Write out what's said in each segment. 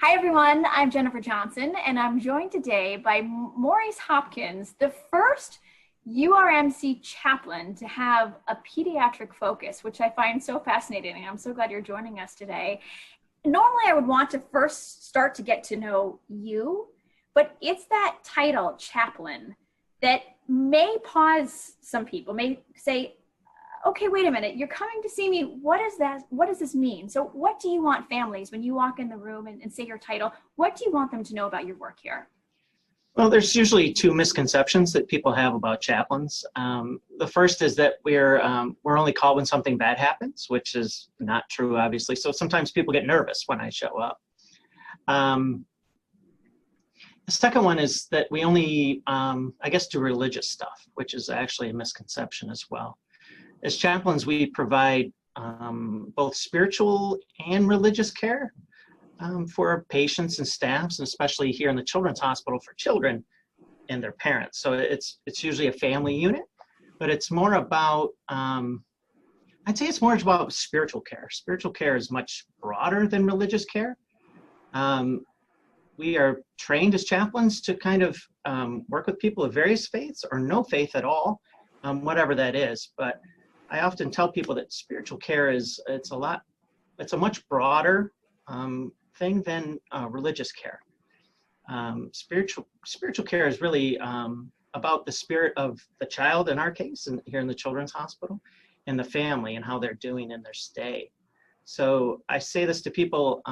Hi everyone, I'm Jennifer Johnson and I'm joined today by Maurice Hopkins, the first URMC chaplain to have a pediatric focus, which I find so fascinating. I'm so glad you're joining us today. Normally I would want to first start to get to know you, but it's that title, chaplain, that may pause some people, may say, okay, wait a minute, you're coming to see me. What is that? What does this mean? So what do you want families, when you walk in the room and say your title, what do you want them to know about your work here? Well, there's usually two misconceptions that people have about chaplains. The first is that we're only called when something bad happens, which is not true, obviously. So sometimes people get nervous when I show up. The second one is that we only, I guess, do religious stuff, which is actually a misconception as well. As chaplains, we provide both spiritual and religious care for patients and staffs, and especially here in the Children's Hospital for children and their parents. So it's usually a family unit, but it's more about, I'd say it's more about spiritual care. Spiritual care is much broader than religious care. We are trained as chaplains to kind of work with people of various faiths or no faith at all, whatever that is. But I often tell people that spiritual care it's a much broader thing than religious care. Spiritual care is really about the spirit of the child, in our case, and here in the Children's Hospital, and the family and how they're doing in their stay. So I say this to people,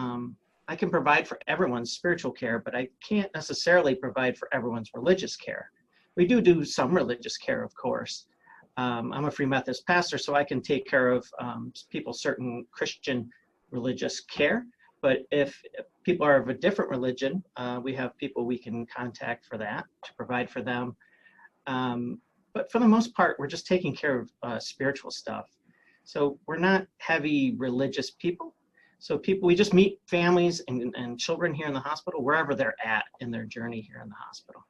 I can provide for everyone's spiritual care, but I can't necessarily provide for everyone's religious care. We do some religious care, of course. I'm a Free Methodist pastor, so I can take care of people's certain Christian religious care. But if people are of a different religion, we have people we can contact for that, to provide for them. But for the most part, we're just taking care of spiritual stuff. So we're not heavy religious people. So we just meet families and children here in the hospital, wherever they're at in their journey here in the hospital.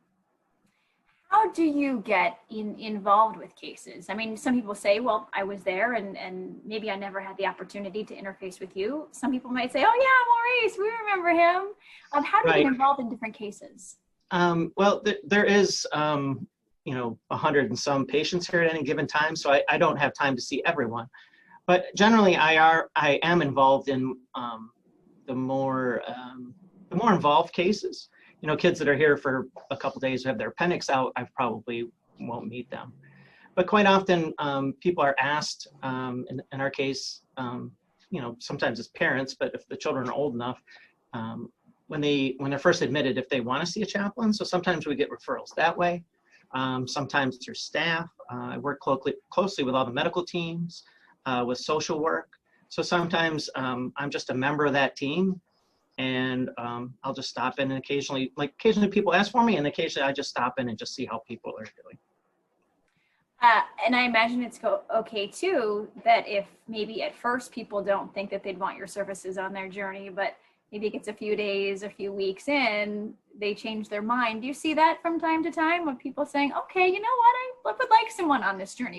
How do you get involved with cases? I mean, some people say, well, I was there and maybe I never had the opportunity to interface with you. Some people might say, oh yeah, Maurice, we remember him. How do you get involved in different cases? Well, there is, 100 and some patients here at any given time, so I don't have time to see everyone. But generally, I am involved in the more involved cases. Kids that are here for a couple days who have their appendix out, I probably won't meet them. But quite often, people are asked, in our case, sometimes as parents, but if the children are old enough, when they're first admitted, if they want to see a chaplain. So sometimes we get referrals that way. Sometimes through staff. I work closely with all the medical teams, with social work. So sometimes I'm just a member of that team. And I'll just stop in and occasionally people ask for me, and occasionally I just stop in and just see how people are doing. And I imagine it's okay too, that if maybe at first people don't think that they'd want your services on their journey, but maybe it gets a few days, a few weeks in, they change their mind. Do you see that from time to time with people saying, okay, you know what, I would like someone on this journey?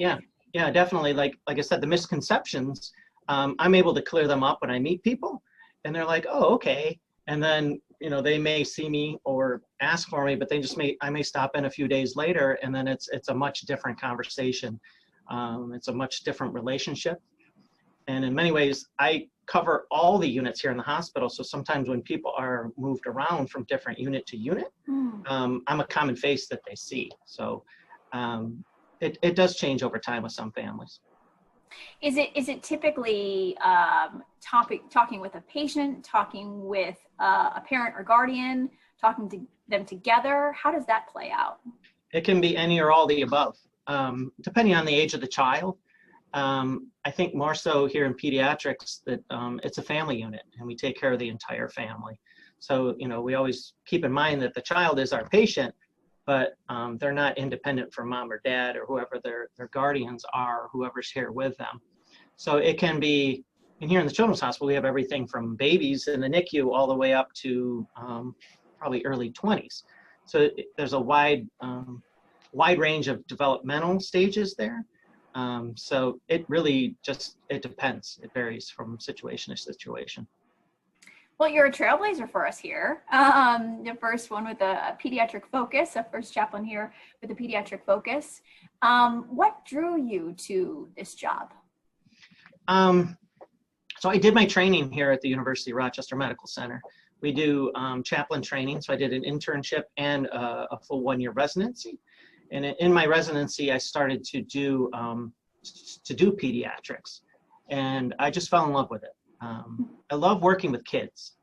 Yeah, definitely. Like I said, the misconceptions, I'm able to clear them up when I meet people. And they're like, oh, okay. And then, they may see me or ask for me, but I may stop in a few days later, and then it's a much different conversation. It's a much different relationship. And in many ways, I cover all the units here in the hospital. So sometimes when people are moved around from different unit to unit, I'm a common face that they see. So it does change over time with some families. Is it typically talking with a patient, talking with a parent or guardian, talking to them together? How does that play out? It can be any or all the above, depending on the age of the child. I think more so here in pediatrics that it's a family unit, and we take care of the entire family. So we always keep in mind that the child is our patient, but they're not independent from mom or dad or whoever their guardians are, whoever's here with them. So it can be, and here in the Children's Hospital, we have everything from babies in the NICU all the way up to probably early 20s. So there's a wide range of developmental stages there. So it really it depends. It varies from situation to situation. Well, you're a trailblazer for us here. The first one with a pediatric focus, a first chaplain here with a pediatric focus. What drew you to this job? So I did my training here at the University of Rochester Medical Center. We do chaplain training, so I did an internship and a full 1-year residency. And in my residency, I started to do pediatrics, and I just fell in love with it. I love working with kids.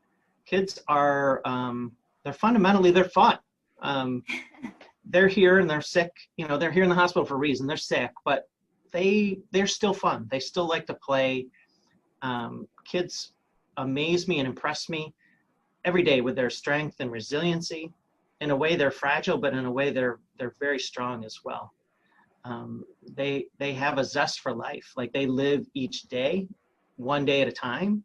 Kids are, they're fun. They're here and they're sick. You know, they're here in the hospital for a reason. They're sick, but they're still fun. They still like to play. Kids amaze me and impress me every day with their strength and resiliency. In a way, they're fragile, but in a way, they're very strong as well. They have a zest for life. Like, they live each day, one day at a time,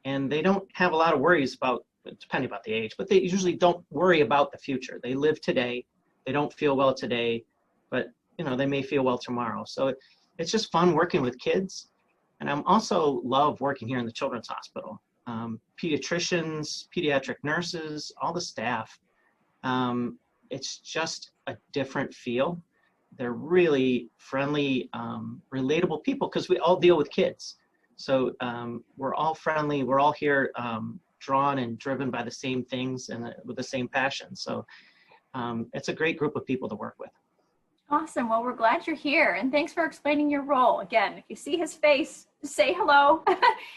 and they don't have a lot of worries about, depending about the age, but they usually don't worry about the future. They live today. They don't feel well today, but you know, they may feel well tomorrow. So it's just fun working with kids. And I'm also love working here in the Children's Hospital. Pediatricians, pediatric nurses, all the staff. It's just a different feel. They're really friendly, relatable people because we all deal with kids. So we're all friendly. We're all here drawn and driven by the same things and with the same passion. So it's a great group of people to work with. Awesome. Well, we're glad you're here, and thanks for explaining your role. Again, if you see his face, say hello.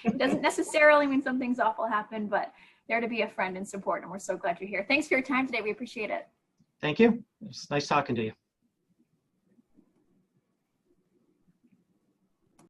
It doesn't necessarily mean something's awful happened, but there to be a friend and support, and we're so glad you're here. Thanks for your time today. We appreciate it. Thank you. It's nice talking to you.